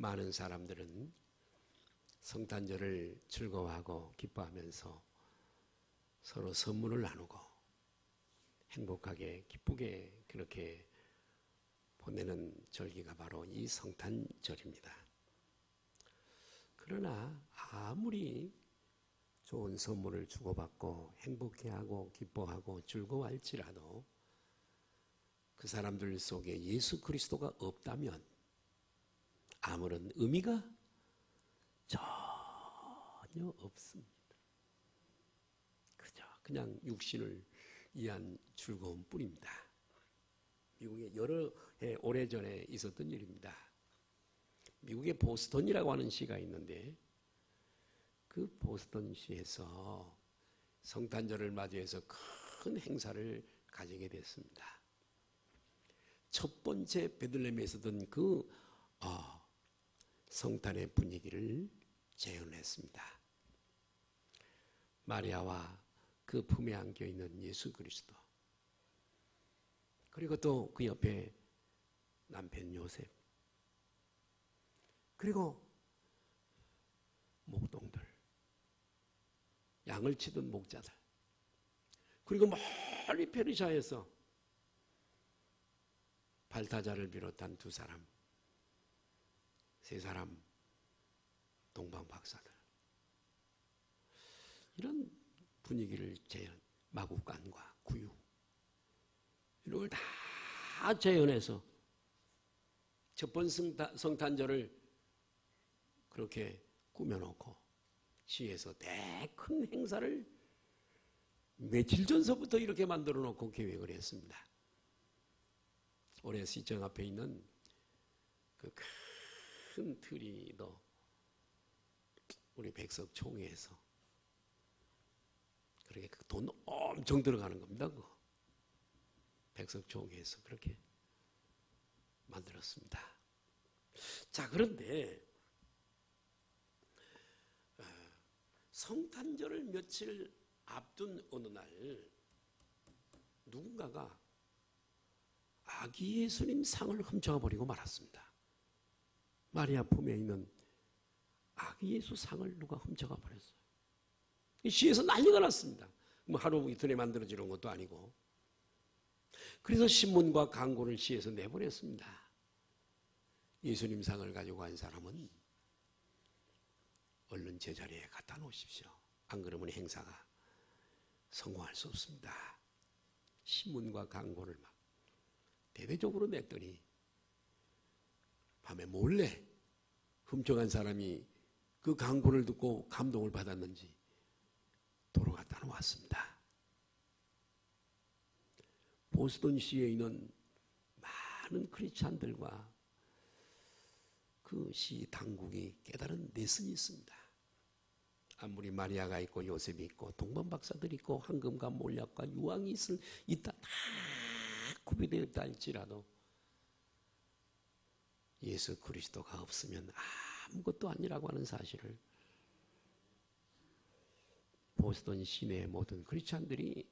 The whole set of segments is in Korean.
많은 사람들은 성탄절을 즐거워하고 기뻐하면서 서로 선물을 나누고 행복하게 기쁘게 그렇게 보내는 절기가 바로 이 성탄절입니다. 그러나 아무리 좋은 선물을 주고받고 행복해하고 기뻐하고 즐거워할지라도 그 사람들 속에 예수 그리스도가 없다면 아무런 의미가 전혀 없습니다. 그냥 육신을 위한 즐거움 뿐입니다. 미국에 여러 해 오래전에 있었던 일입니다. 미국의 보스턴이라고 하는 시가 있는데 그 보스턴시에서 성탄절을 맞이해서 큰 행사를 가지게 됐습니다. 첫 번째 베들레헴에 있었던 그 성탄의 분위기를 재현했습니다. 마리아와 그 품에 안겨 있는 예수 그리스도, 그리고 또 그 옆에 남편 요셉, 그리고 목동들, 양을 치던 목자들, 그리고 멀리 페르시아에서 발타자를 비롯한 2사람, 3사람 동방 박사들, 이런 분위기를 재현, 마구간과 구유 이런 걸 다 재현해서 첫 번 성탄절을 그렇게 꾸며놓고 시에서 큰 행사를 며칠 전서부터 이렇게 만들어 놓고 계획을 했습니다. 올해 시청 앞에 있는 그 큰 트리도 우리 백석총회에서 그렇게 돈 엄청 들어가는 겁니다. 그거. 백석총회에서 그렇게 만들었습니다. 자, 그런데 성탄절을 며칠 앞둔 어느 날 누군가가 아기 예수님 상을 훔쳐가 버리고 말았습니다. 마리아 품에 있는 아기 예수 상을 누가 훔쳐가 버렸어요. 시에서 난리가 났습니다. 뭐 하루 이틀에 만들어지는 것도 아니고. 그래서 신문과 광고를 시에서 내보냈습니다. 예수님 상을 가지고 간 사람은 얼른 제자리에 갖다 놓으십시오. 안 그러면 행사가 성공할 수 없습니다. 신문과 광고를 막 대대적으로 냈더니 밤에 몰래 훔쳐간 사람이 그 광고를 듣고 감동을 받았는지 도로 갖다 놓았습니다. 보스턴시에 있는 많은 크리스찬들과 그 시 당국이 깨달은 레슨이 있습니다. 아무리 마리아가 있고 요셉이 있고 동방 박사들이 있고 황금과 몰약과 유황이 있다 다 구비되었다 할지라도 예수 그리스도가 없으면 아무것도 아니라고 하는 사실을 보스턴 시내의 모든 크리스찬들이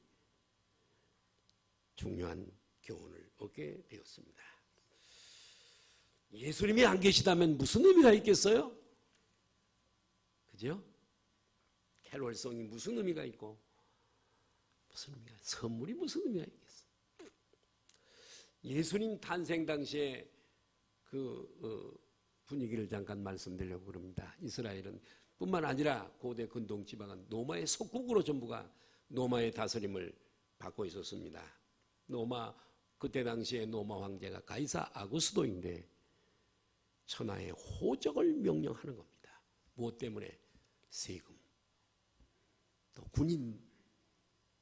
중요한 교훈을 얻게 되었습니다. 예수님이 안 계시다면 무슨 의미가 있겠어요? 그죠? 캐롤송이 무슨 의미가 있고 무슨 의미가, 선물이 무슨 의미가 있겠어요? 예수님 탄생 당시에 그 분위기를 잠깐 말씀드리려고 그럽니다. 이스라엘은 뿐만 아니라 고대 근동 지방은 로마의 속국으로 전부가 로마의 다스림을 받고 있었습니다. 그때 당시에 로마 황제가 가이사 아구스도인데 천하의 호적을 명령하는 겁니다. 무엇 때문에? 세금, 또 군인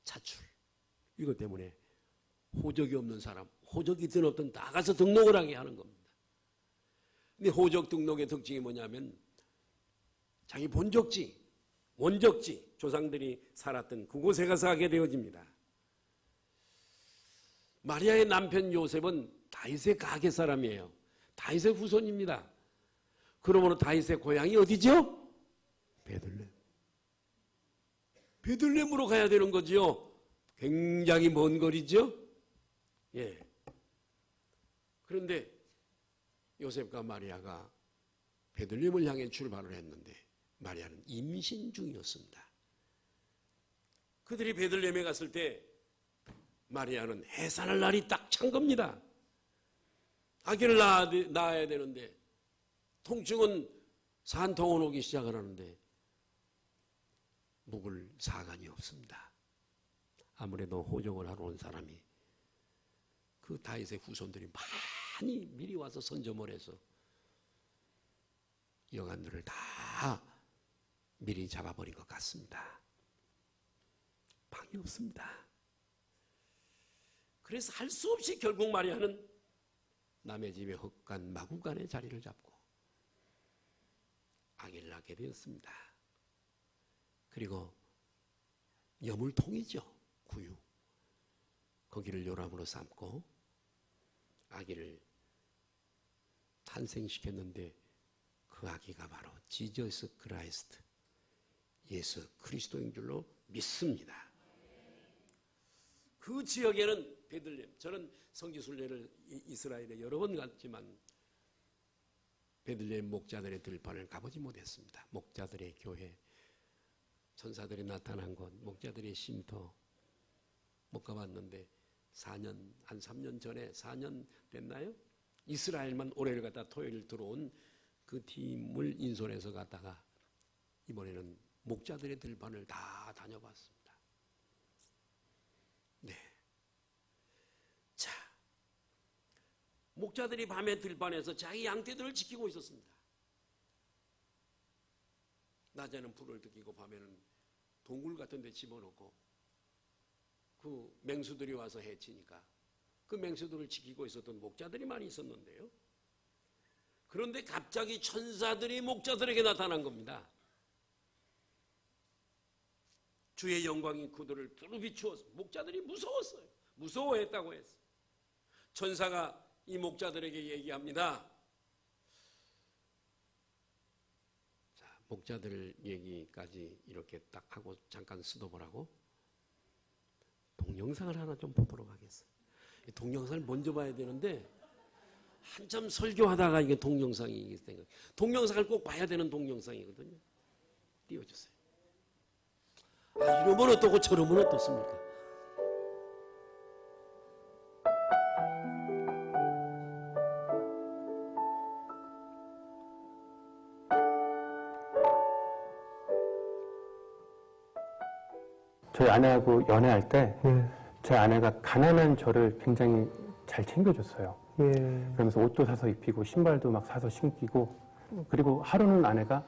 차출, 이것 때문에 호적이 없는 사람, 호적이 든 없든 나가서 등록을 하게 하는 겁니다. 근데 호적 등록의 특징이 뭐냐면 자기 본적지, 원적지, 조상들이 살았던 그곳에 가서 하게 되어집니다. 마리아의 남편 요셉은 다윗의 가게 사람이에요. 다윗의 후손입니다. 그러므로 다윗의 고향이 어디죠? 베들레헴. 베들레헴으로 가야 되는 거지요. 굉장히 먼 거리죠. 예. 그런데 요셉과 마리아가 베들레헴을 향해 출발을 했는데 마리아는 임신 중이었습니다. 그들이 베들레헴에 갔을 때 마리아는 해산할 날이 딱 찬 겁니다. 아기를 낳아야 되는데 통증은 산통은 오기 시작을 하는데 묵을 사간이 없습니다. 아무래도 호적을 하러 온 사람이 그 다윗의 후손들이 많이 미리 와서 선점을 해서 여관들을 다 미리 잡아버린 것 같습니다. 방이 없습니다. 그래서 할 수 없이 결국 마리아는 남의 집에 헛간 마구간에 자리를 잡고 아기를 낳게 되었습니다. 그리고 여물통이죠. 구유. 거기를 요람으로 삼고 아기를 탄생시켰는데 그 아기가 바로 지저스 크라이스트, 예수 그리스도인 줄로 믿습니다. 그 지역에는 베들레헴, 저는 성지순례를 이스라엘에 여러 번 갔지만 베들레헴 목자들의 들판을 가보지 못했습니다. 목자들의 교회, 천사들이 나타난 곳, 목자들의 쉼터 못 가봤는데 4년, 한 3년 전에 4년 됐나요? 이스라엘만 올해를 갖다 토요일 들어온 그 팀을 인솔해서 갔다가 이번에는 목자들의 들판을 다 다녀봤습니다. 네. 자, 목자들이 밤에 들판에서 자기 양떼들을 지키고 있었습니다. 낮에는 불을 뜯기고 밤에는 동굴 같은 데 집어넣고 그 맹수들이 와서 해치니까 그 맹수들을 지키고 있었던 목자들이 많이 있었는데요. 그런데 갑자기 천사들이 목자들에게 나타난 겁니다. 주의 영광이 그들을 두루 비추어서 목자들이 무서웠어요. 무서워했다고 했어요. 천사가 이 목자들에게 얘기합니다. 자, 목자들 얘기까지 이렇게 딱 하고 잠깐 스톱을 동영상을 하나 좀 보도록 하겠어요. 동영상을 먼저 봐야 되는데 한참 설교하다가 이게 동영상이 생각. 동영상을 꼭 봐야 되는 동영상이거든요. 띄워주세요. 아, 이러면 어떻고 저러면 어떻습니까? 저희 아내하고 연애할 때 제 아내가 가난한 저를 굉장히 잘 챙겨줬어요. 그러면서 옷도 사서 입히고 신발도 막 사서 신기고, 그리고 하루는 아내가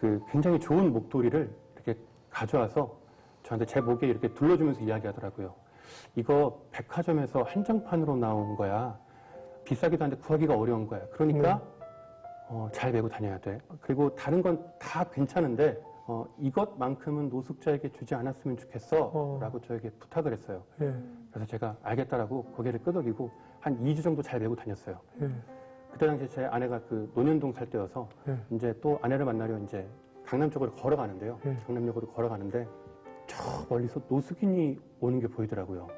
그 굉장히 좋은 목도리를 이렇게 가져와서 저한테 제 목에 이렇게 둘러주면서 이야기하더라고요. 이거 백화점에서 한정판으로 나온 거야. 비싸기도 한데 구하기가 어려운 거야. 그러니까 잘 메고 다녀야 돼. 그리고 다른 건 다 괜찮은데 이것만큼은 노숙자에게 주지 않았으면 좋겠어 라고 저에게 부탁을 했어요. 그래서 제가 알겠다라고 고개를 끄덕이고 한 2주 정도 잘 메고 다녔어요. 그때 당시에 제 아내가 그 논현동 살 때여서 이제 또 아내를 만나려 이제 강남 쪽으로 걸어가는데요. 강남역으로 걸어가는데 저 멀리서 노숙인이 오는 게 보이더라고요.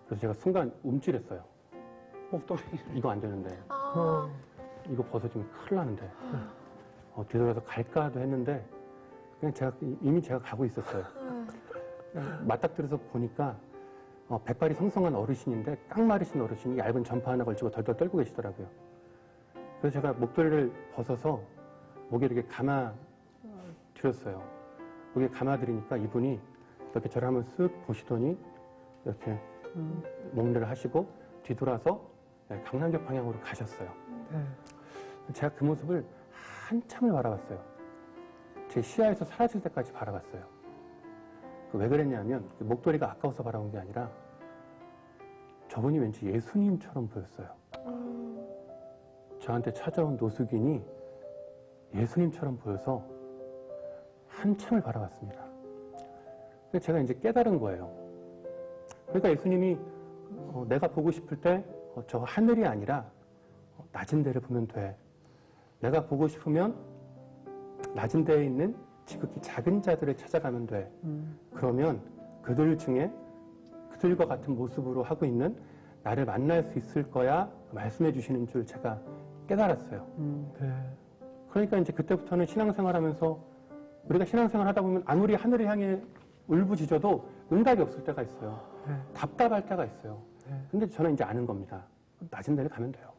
그래서 제가 순간 움찔했어요. 또 이거 안 되는데. 이거 벗어지면 큰일 나는데. 뒤돌아서 갈까도 했는데 그냥 이미 제가 가고 있었어요. 맞닥뜨려서 보니까 백발이 성성한 어르신인데 깡마르신 어르신이 얇은 전파 하나 걸치고 덜덜 떨고 계시더라고요. 그래서 제가 목도리를 벗어서 목에 이렇게 감아드렸어요. 목에 감아드리니까 이분이 이렇게 저를 한번 쓱 보시더니 이렇게 목례를 하시고 뒤돌아서 강남역 방향으로 가셨어요. 제가 그 모습을 한참을 바라봤어요. 제 시야에서 사라질 때까지 바라봤어요. 왜 그랬냐면 목도리가 아까워서 바라본 게 아니라 저분이 왠지 예수님처럼 보였어요. 저한테 찾아온 노숙인이 예수님처럼 보여서 한참을 바라봤습니다. 그래서 제가 이제 깨달은 거예요. 그러니까 예수님이 내가 보고 싶을 때 저 하늘이 아니라 낮은 데를 보면 돼. 내가 보고 싶으면 낮은 데에 있는 지극히 작은 자들을 찾아가면 돼. 그러면 그들 중에 그들과 같은 모습으로 하고 있는 나를 만날 수 있을 거야 말씀해 주시는 줄 제가 깨달았어요. 그러니까 이제 그때부터는 신앙생활하면서 우리가 신앙생활 하다 보면 아무리 하늘을 향해 울부짖어도 응답이 없을 때가 있어요. 네. 답답할 때가 있어요. 네. 근데 저는 이제 아는 겁니다. 낮은 데를 가면 돼요.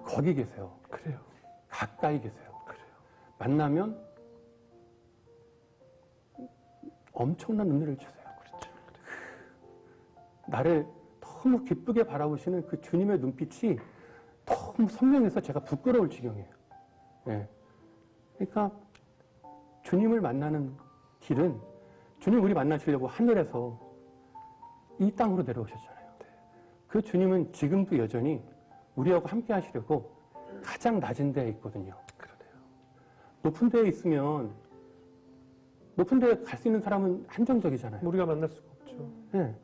거기 계세요. 그래요. 가까이 계세요. 그래요. 만나면 엄청난 은혜를 주세요. 그렇죠. 나를 너무 기쁘게 바라보시는 그 주님의 눈빛이 너무 선명해서 제가 부끄러울 지경이에요. 예. 그러니까 주님을 만나는 길은 주님 우리 만나시려고 하늘에서 이 땅으로 내려오셨잖아요. 그 주님은 지금도 여전히 우리하고 함께 하시려고 가장 낮은 데에 있거든요. 그러네요. 높은 데에 있으면 높은 데에 갈 수 있는 사람은 한정적이잖아요. 우리가 만날 수가 없죠. 예.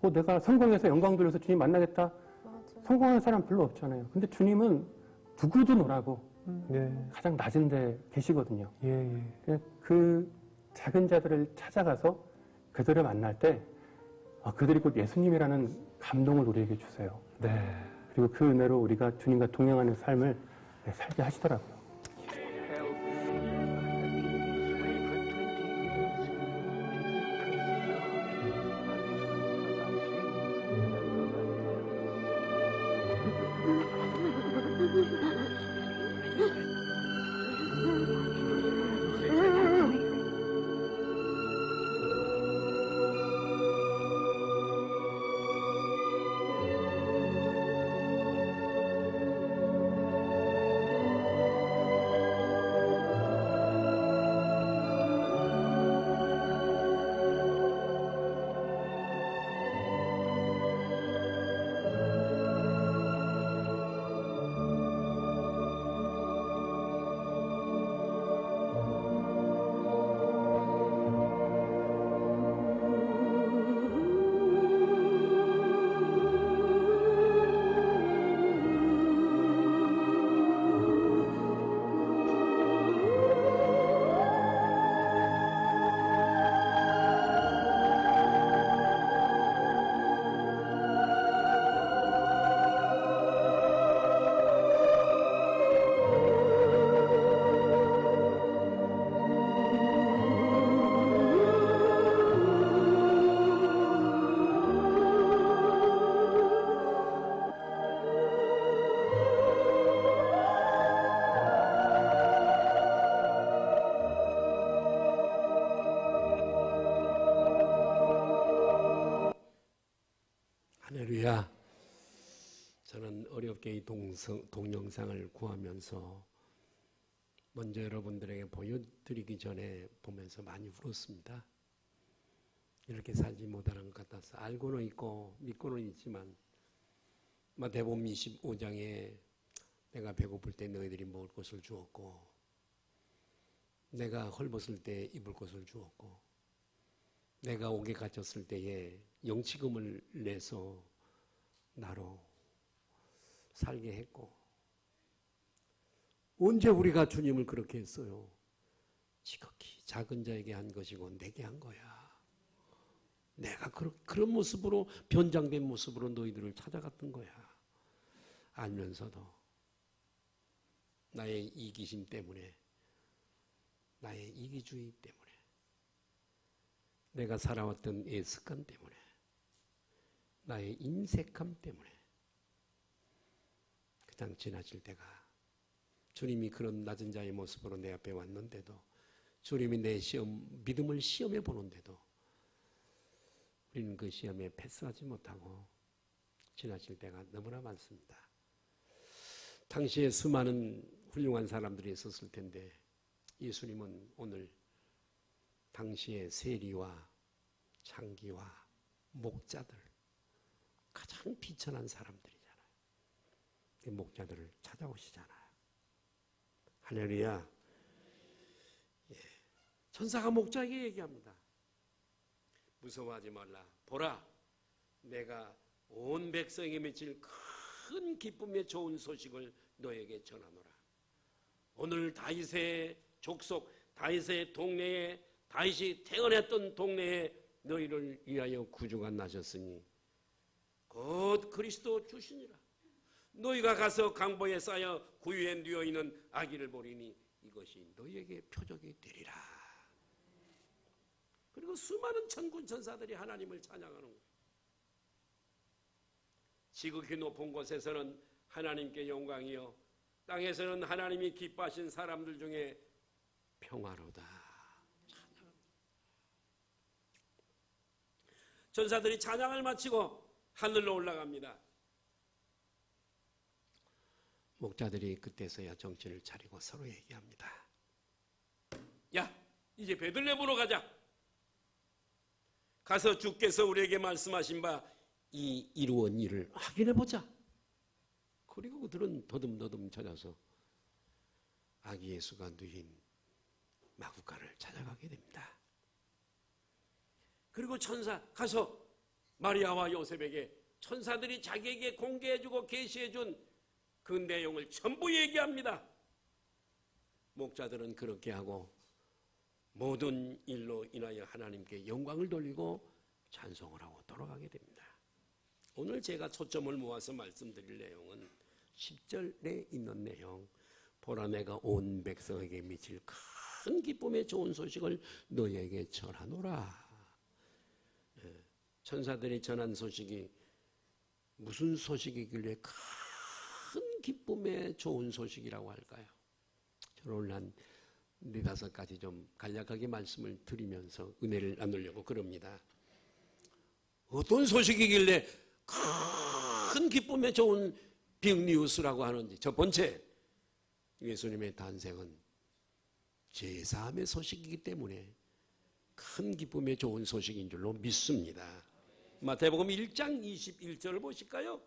내가 성공해서 영광 돌려서 주님 만나겠다. 맞아. 성공하는 사람 별로 없잖아요. 근데 주님은 누구도 노라고 예. 가장 낮은 데 계시거든요. 예. 예. 그 작은 자들을 찾아가서 그들을 만날 때 그들이 곧 예수님이라는 감동을 우리에게 주세요. 네. 그리고 그 은혜로 우리가 주님과 동행하는 삶을 살게 하시더라고요. 할렐루야. 저는 어렵게 이 동영상을 구하면서 먼저 여러분들에게 보여드리기 전에 보면서 많이 울었습니다. 이렇게 살지 못하는 것 같아서 알고는 있고 믿고는 있지만 마태복음 25장에 내가 배고플 때 너희들이 먹을 것을 주었고 내가 헐벗을 때 입을 것을 주었고 내가 옥에 갇혔을 때에 영치금을 내서 나로 살게 했고 언제 우리가 주님을 그렇게 했어요? 지극히 작은 자에게 한 것이고 내게 한 거야. 내가 그런 모습으로 변장된 모습으로 너희들을 찾아갔던 거야. 알면서도 나의 이기심 때문에 나의 이기주의 때문에 내가 살아왔던 습관 때문에 나의 인색함 때문에 그냥 지나칠 때가 주님이 그런 낮은 자의 모습으로 내 앞에 왔는데도 주님이 내 믿음을 시험해 보는데도 우리는 그 시험에 패스하지 못하고 지나칠 때가 너무나 많습니다. 당시에 수많은 훌륭한 사람들이 있었을 텐데 예수님은 오늘 당시의 세리와 창기와 목자들 가장 비천한 사람들이잖아요. 그 목자들을 찾아오시잖아요. 할렐루야. 예. 천사가 목자에게 얘기합니다. 무서워하지 말라. 보라, 내가 온 백성에 미칠 큰 기쁨의 좋은 소식을 너에게 전하노라. 오늘 다윗의 족속, 다윗의 동네에 다윗이 태어났던 동네에 너희를 위하여 구주가 나셨으니 곧 그리스도 주시니라. 너희가 가서 강보에 쌓여 구유에 누워 있는 아기를 보리니 이것이 너희에게 표적이 되리라. 그리고 수많은 천군 천사들이 하나님을 찬양하는 거예요. 지극히 높은 곳에서는 하나님께 영광이요 땅에서는 하나님이 기뻐하신 사람들 중에 평화로다. 천사들이 찬양을 마치고 하늘로 올라갑니다. 목자들이 그때서야 정신을 차리고 서로 얘기합니다. 야, 이제 베들레헴으로 가자. 가서 주께서 우리에게 말씀하신 바 이 이루어진 일을 확인해 보자. 그리고 그들은 더듬더듬 찾아서 아기 예수가 누인 마구간을 찾아가게 됩니다. 그리고 천사 가서 마리아와 요셉에게 천사들이 자기에게 공개해주고 계시해준 그 내용을 전부 얘기합니다. 목자들은 그렇게 하고 모든 일로 인하여 하나님께 영광을 돌리고 찬송을 하고 돌아가게 됩니다. 오늘 제가 초점을 모아서 말씀드릴 내용은 10절에 있는 내용, 보라 내가 온 백성에게 미칠 큰 기쁨의 좋은 소식을 너희에게 전하노라. 천사들이 전한 소식이 무슨 소식이길래 큰 기쁨의 좋은 소식이라고 할까요? 저는 오늘 한 4-5가지 좀 간략하게 말씀을 드리면서 은혜를 나누려고 그럽니다. 어떤 소식이길래 큰 기쁨의 좋은 빅뉴스라고 하는지. 첫 번째, 예수님의 단생은 제사함의 소식이기 때문에 큰 기쁨의 좋은 소식인 줄로 믿습니다. 마태복음 1장 21절을 보실까요?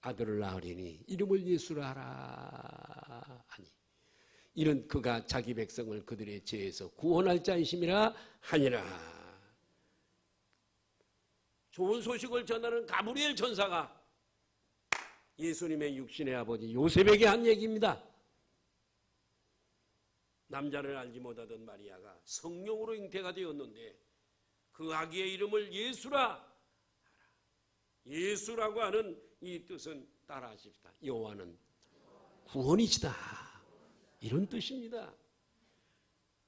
아들을 낳으리니 이름을 예수라 하라 하니 이는 그가 자기 백성을 그들의 죄에서 구원할 자이심이라 하니라. 좋은 소식을 전하는 가브리엘 천사가 예수님의 육신의 아버지 요셉에게 한 얘기입니다. 남자를 알지 못하던 마리아가 성령으로 잉태가 되었는데 그 아기의 이름을 예수라. 예수라고 하는 이 뜻은 따라하십시다. 여호와는 구원이시다. 이런 뜻입니다.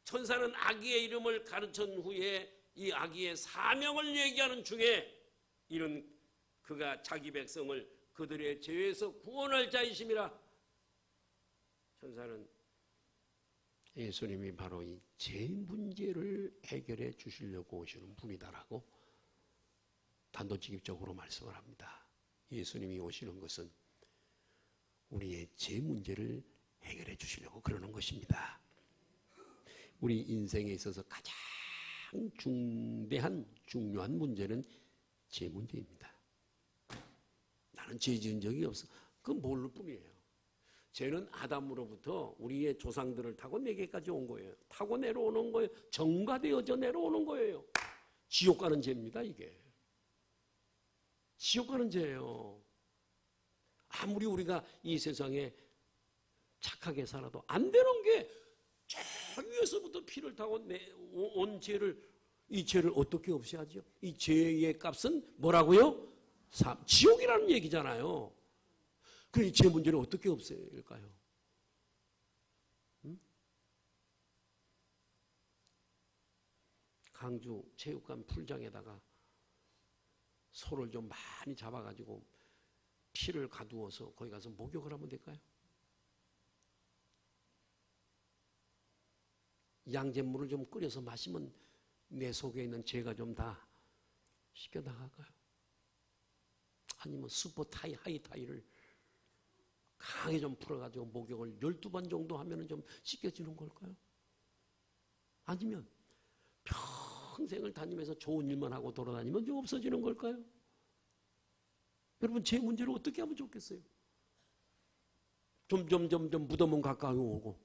천사는 아기의 이름을 가르친 후에 이 아기의 사명을 얘기하는 중에 이런 그가 자기 백성을 그들의 죄에서 구원할 자이심이라. 천사는 예수님이 바로 이 죄 문제를 해결해 주시려고 오시는 분이다라고 단도직입적으로 말씀을 합니다. 예수님이 오시는 것은 우리의 죄 문제를 해결해 주시려고 그러는 것입니다. 우리 인생에 있어서 가장 중요한 문제는 죄 문제입니다. 나는 죄 지은 적이 없어. 그건 모를 뿐이에요. 죄는 아담으로부터 우리의 조상들을 타고 내게까지 온 거예요. 타고 내려오는 거예요. 정과되어져 내려오는 거예요. 지옥 가는 죄입니다, 이게. 지옥 가는 죄예요. 아무리 우리가 이 세상에 착하게 살아도 안 되는 게 저 위에서부터 피를 타고 온 죄를, 이 죄를 어떻게 없애야죠? 이 죄의 값은 뭐라고요? 지옥이라는 얘기잖아요. 그럼 이 죄 문제를 어떻게 없앨까요? 강주 체육관 풀장에다가 소를 좀 많이 잡아가지고 피를 가두어서 거기 가서 목욕을 하면 될까요? 양잿물을 좀 끓여서 마시면 내 속에 있는 죄가 좀 다 씻겨나갈까요? 아니면 슈퍼타이, 하이타이를 강하게 좀 풀어가지고 목욕을 12번 정도 하면 좀 씻겨지는 걸까요? 아니면 평생을 다니면서 좋은 일만 하고 돌아다니면 좀 없어지는 걸까요? 여러분, 죄 문제를 어떻게 하면 좋겠어요? 점점 무덤은 가까이 오고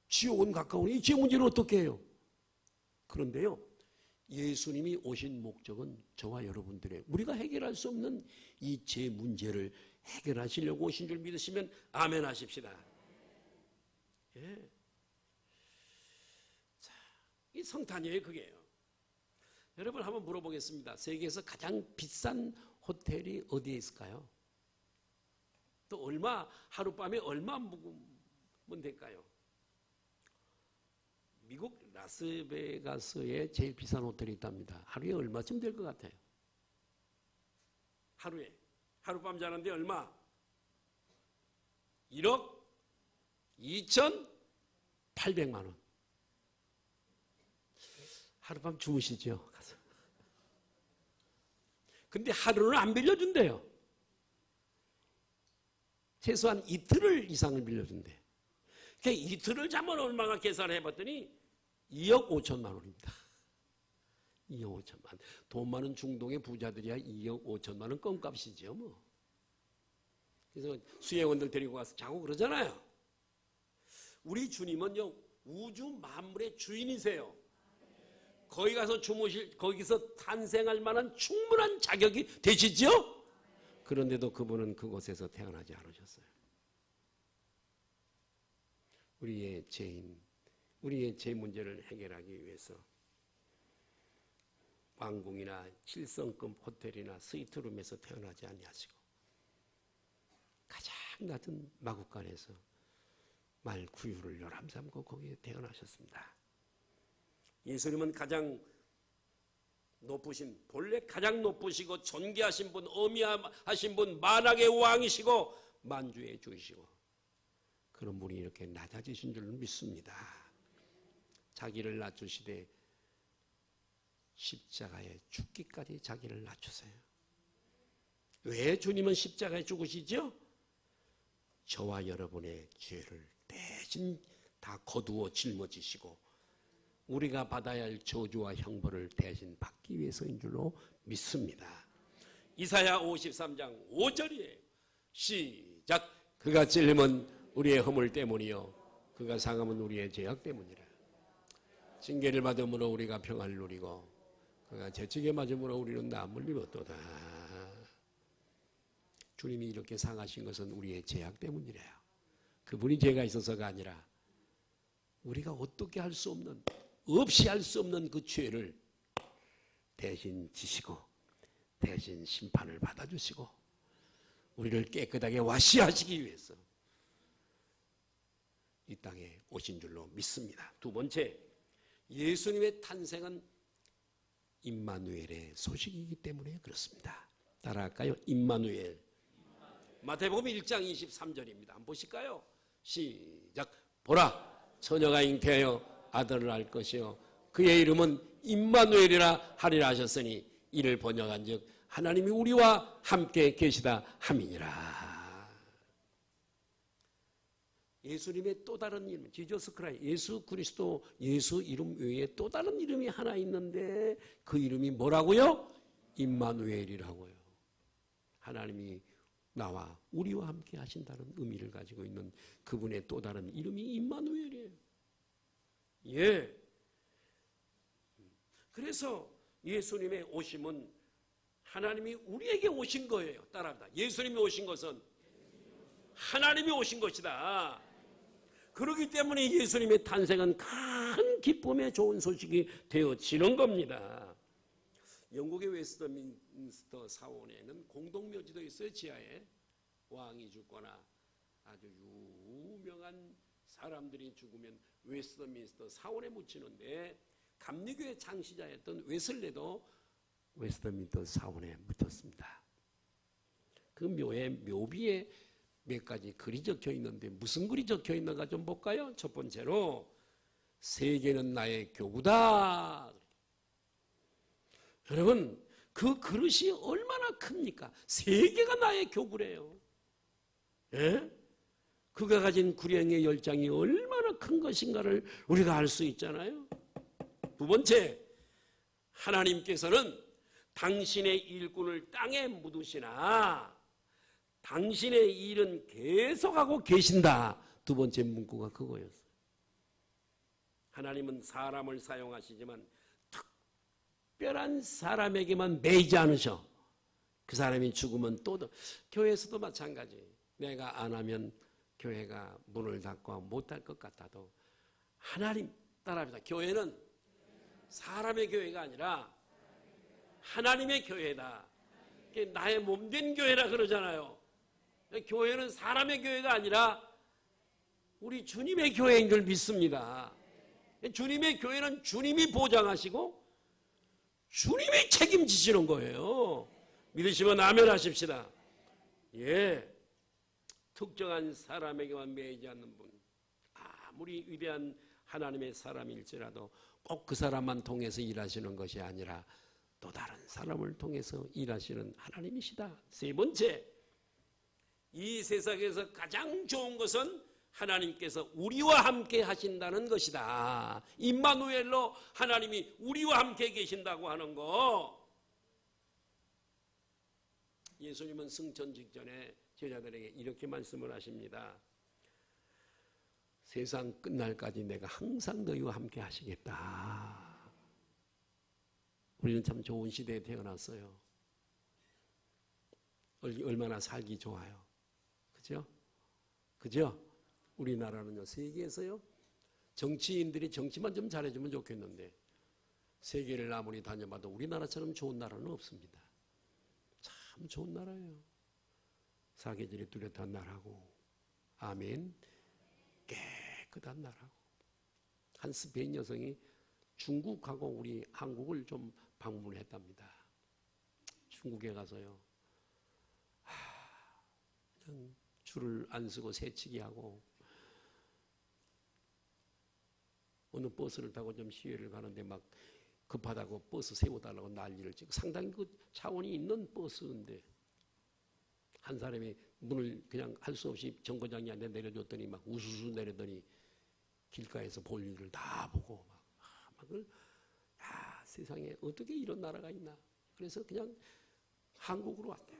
지옥은 가까우니 이 죄 문제를 어떻게 해요? 그런데요, 예수님이 오신 목적은 저와 여러분들의, 우리가 해결할 수 없는 이 죄 문제를 해결하시려고 오신 줄 믿으시면 아멘 하십시다. 예. 자, 이 성탄이에요, 그게요. 여러분, 한번 물어보겠습니다. 세계에서 가장 비싼 호텔이 어디에 있을까요? 또 얼마, 하룻밤에 얼마 묵으면 될까요? 미국 라스베가스에 제일 비싼 호텔이 있답니다. 하루에 얼마쯤 될 것 같아요? 하루에. 하룻밤 자는데 얼마? 1억 2,800만 원. 하룻밤 주무시죠, 가서. 근데 하루는 안 빌려준대요. 최소한 이틀을 이상을 빌려준대. 그러니까 이틀을 자면 얼마나 계산을 해봤더니 2억 5천만 원입니다. 2억 5천만 원. 돈 많은 중동의 부자들이야 2억 5천만 원 껌값이죠, 뭐. 그래서 수행원들 데리고 가서 자고 그러잖아요. 우리 주님은요, 우주 만물의 주인이세요. 거기 가서 거기서 탄생할 만한 충분한 자격이 되시죠? 그런데도 그분은 그곳에서 태어나지 않으셨어요. 우리의 제 문제를 해결하기 위해서 왕궁이나 7성급 호텔이나 스위트룸에서 태어나지 아니하시고 가장 낮은 마구간에서 말 구유를 요람 삼고 거기에 태어나셨습니다. 예수님은 가장 높으신, 본래 가장 높으시고 존귀하신 분, 어미하신 분, 만왕의 왕이시고 만주의 주이시고 그런 분이 이렇게 낮아지신 줄 믿습니다. 자기를 낮추시되 십자가에 죽기까지 자기를 낮추세요. 왜 주님은 십자가에 죽으시죠? 저와 여러분의 죄를 대신 다 거두어 짊어지시고 우리가 받아야 할 저주와 형벌을 대신 받기 위해서인 줄로 믿습니다. 이사야 53장 5절이에요. 시작. 그가 찔림은 우리의 허물 때문이요 그가 상함은 우리의 죄악 때문이라. 징계를 받음으로 우리가 평안을 누리고 그가 재치게 맞음으로 우리는 남을 입었도다. 주님이 이렇게 상하신 것은 우리의 죄악 때문이래요. 그분이 죄가 있어서가 아니라 우리가 어떻게 할 수 없는, 없이 할 수 없는 그 죄를 대신 지시고 대신 심판을 받아주시고 우리를 깨끗하게 와시하시기 위해서 이 땅에 오신 줄로 믿습니다. 두 번째, 예수님의 탄생은 임마누엘의 소식이기 때문에 그렇습니다. 따라할까요? 임마누엘. 마태복음 1장 23절입니다. 한번 보실까요? 시작. 보라, 처녀가 잉태하여 아들을 낳을 것이요 그의 이름은 임마누엘이라 하리라 하셨으니 이를 번역한즉 하나님이 우리와 함께 계시다 함이니라. 예수님의 또 다른 이름, 지저스 크라이, 예수 그리스도, 예수 이름 외에 또 다른 이름이 하나 있는데 그 이름이 뭐라고요? 임마누엘이라고요. 하나님이 나와 우리와 함께 하신다는 의미를 가지고 있는 그분의 또 다른 이름이 임마누엘이에요. 예. 그래서 예수님의 오심은 하나님이 우리에게 오신 거예요. 따라합니다. 예수님이 오신 것은 하나님이 오신 것이다. 그렇기 때문에 예수님의 탄생은 큰 기쁨의 좋은 소식이 되어지는 겁니다. 영국의 웨스트민스터 사원에는 공동묘지도 있어요. 지하에 왕이 죽거나 아주 유명한 사람들이 죽으면 웨스트민스터 사원에 묻히는데 감리교의 창시자였던 웨슬레도 웨스트민스터 사원에 묻혔습니다. 그 묘비에 몇 가지 글이 적혀 있는데 무슨 글이 적혀 있는가 좀 볼까요? 첫 번째로 세계는 나의 교구다. 여러분 그 그릇이 얼마나 큽니까? 세계가 나의 교구래요. 예? 그가 가진 구령의 열장이 얼마나 큰 것인가를 우리가 알 수 있잖아요. 두 번째, 하나님께서는 당신의 일꾼을 땅에 묻으시나 당신의 일은 계속하고 계신다. 두 번째 문구가 그거였어요. 하나님은 사람을 사용하시지만 특별한 사람에게만 매이지 않으셔. 그 사람이 죽으면 또 교회에서도 마찬가지. 내가 안 하면 교회가 문을 닫고 못할 것 같아도 하나님 따라합니다. 교회는 사람의 교회가 아니라 하나님의 교회다. 나의 몸된 교회라 그러잖아요. 교회는 사람의 교회가 아니라 우리 주님의 교회인 줄 믿습니다. 주님의 교회는 주님이 보장하시고 주님이 책임지시는 거예요. 믿으시면 아멘 하십시다. 예, 특정한 사람에게만 매이지 않는 분, 아무리 위대한 하나님의 사람일지라도 꼭 그 사람만 통해서 일하시는 것이 아니라 또 다른 사람을 통해서 일하시는 하나님이시다. 세 번째, 이 세상에서 가장 좋은 것은 하나님께서 우리와 함께 하신다는 것이다. 임마누엘로 하나님이 우리와 함께 계신다고 하는 거. 예수님은 승천 직전에 제자들에게 이렇게 말씀을 하십니다. 세상 끝날까지 내가 항상 너희와 함께 하시겠다. 우리는 참 좋은 시대에 태어났어요. 얼마나 살기 좋아요. 그죠? 그죠? 우리나라는요, 세계에서요, 정치인들이 정치만 좀 잘해주면 좋겠는데, 세계를 아무리 다녀봐도 우리나라처럼 좋은 나라는 없습니다. 참 좋은 나라예요. 사계절이 뚜렷한 나라고, 아멘. 깨끗한 나라고. 한 스페인 여성이 중국하고 우리 한국을 좀 방문했답니다. 중국에 가서요, 그냥 줄을 안 서고 새치기 하고, 어느 버스를 타고 좀 시외를 가는데 막 급하다고 버스 세워달라고 난리를 치고, 상당히 그 차원이 있는 버스인데 한 사람이 문을 그냥 할 수 없이 정거장이 안에 내려줬더니 막 우수수 내리더니 길가에서 볼 일을 다 보고 세상에 어떻게 이런 나라가 있나. 그래서 그냥 한국으로 왔대요.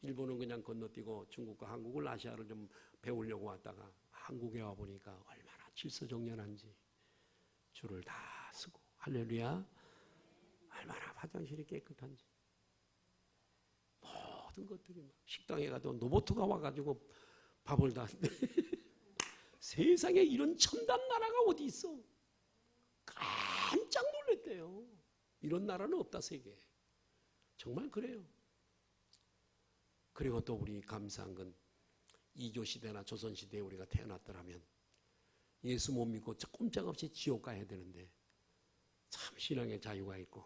일본은 그냥 건너뛰고 중국과 한국을, 아시아를 좀 배우려고 왔다가 한국에 와보니까 얼마나 질서정연한지, 줄을 다 쓰고, 할렐루야, 얼마나 화장실이 깨끗한지, 모든 것들이 막, 식당에 가도 로봇가 와가지고 밥을 다 하는데 세상에 이런 첨단 나라가 어디 있어. 깜짝 놀랐대요. 이런 나라는 없다, 세계에. 정말 그래요. 그리고 또 우리 감사한 건, 이조시대나 조선시대에 우리가 태어났더라면 예수 못 믿고 꼼짝없이 지옥 가야 되는데 참 신앙의 자유가 있고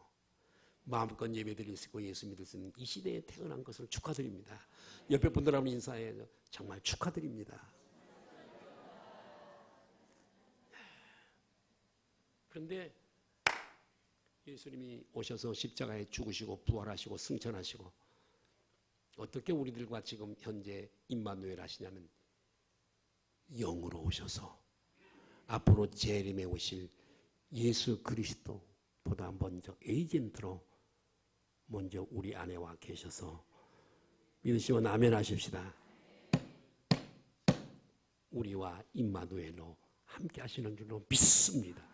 마음껏 예배드릴 수 있고 예수 믿을 수 있는 이 시대에 태어난 것을 축하드립니다. 옆에 분들하고 인사해요. 정말 축하드립니다. 그런데 예수님이 오셔서 십자가에 죽으시고 부활하시고 승천하시고 어떻게 우리들과 지금 현재 임마누엘 하시냐면, 영으로 오셔서 앞으로 재림에 오실 예수 그리스도보다 먼저 에이전트로 먼저 우리 안에 와 계셔서, 믿으시면 아멘 하십시다. 우리와 임마누엘로 함께 하시는 줄로 믿습니다.